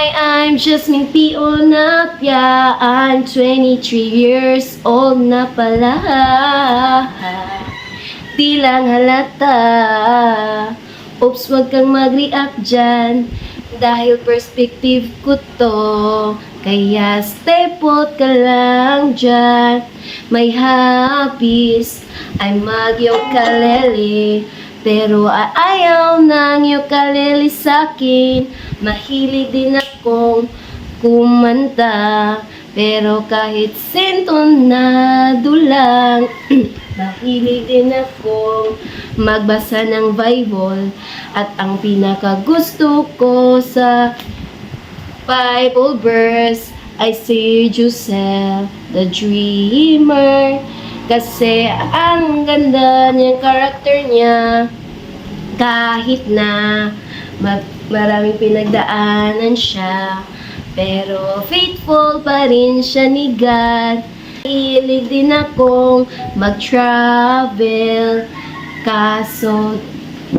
Hi, I'm Jasmine P. Onapia. I'm 23 years old na pala. Di lang halata. Oops, wag kang mag-react dyan. Dahil perspective ko to. Kaya stay put ka lang dyan. May hapis ay mag-ukulele. Pero ayaw ng ukulele sa'kin. Mahilig din akong kumanta. Pero kahit sintonado lang, mahilig din akong magbasa ng Bible. At ang pinakagusto ko sa Bible verse ay si Joseph the Dreamer. Kasi ang ganda niyang karakter niya. Kahit na maraming pinagdaanan siya, pero faithful pa rin siya ni God. Hilig din akong mag-travel. Kaso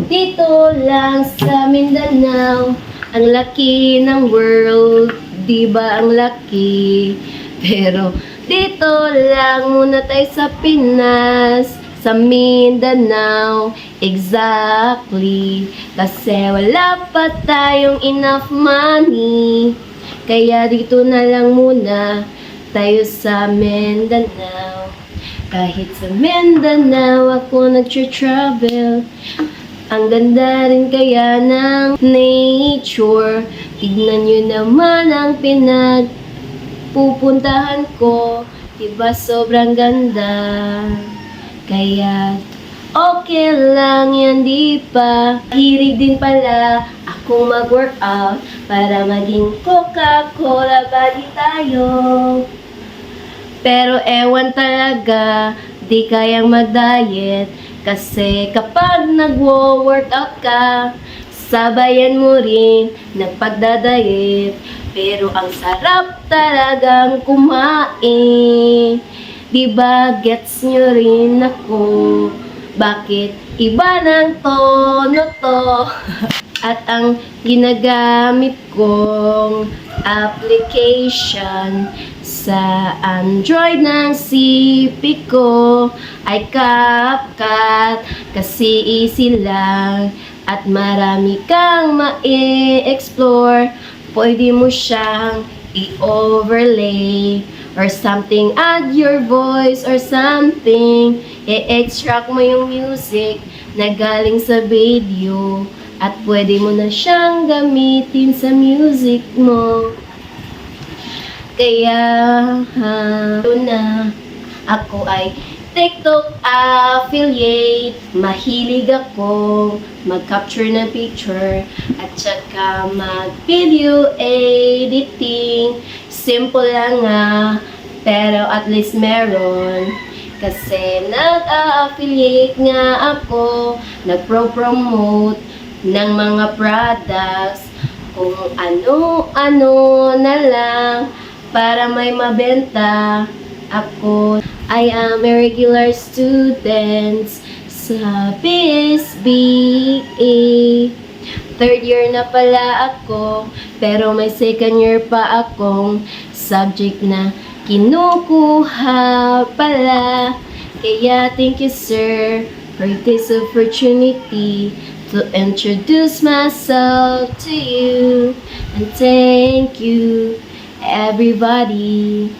dito lang sa Mindanao, ang laki ng world, di ba ang laki? Pero dito lang muna tayo sa Pinas, sa Mindanao, exactly. Kasi wala pa tayong enough money. Kaya dito na lang muna tayo sa Mindanao. Kahit sa Mindanao ako nag-travel. Ang ganda rin kaya ng nature. Tignan nyo naman ang pupuntahan ko, diba sobrang ganda? Kaya okay lang yan, di pa? Hilig din pala akong mag-workout para maging Coca-Cola body tayo. Pero ewan talaga, di kayang mag-diet. Kasi kapag nag-workout ka, sabayan mo rin nagpagdadayet. Pero ang sarap talagang kumain. Diba gets nyo rin ako? Bakit iba ng tono to? At ang ginagamit kong application sa Android ng CP ko ay CapCut. Kasi easy lang at marami kang ma-explore. Pwede mo siyang i-overlay or something, add your voice or something. I-extract mo yung music na galing sa video at pwede mo na siyang gamitin sa music mo. Kaya, ako ay TikTok affiliate. Mahilig ako mag-capture ng picture at saka mag-video editing. Simple lang nga, pero at least meron. Kasi nag-affiliate nga ako, nag-promote ng mga products, kung ano-ano na lang para may mabenta. Ako I am a regular student sa PSBA. Third year na pala ako, pero may second year pa akong subject na kinukuha pala. Kaya thank you sir for this opportunity to introduce myself to you. And thank you everybody.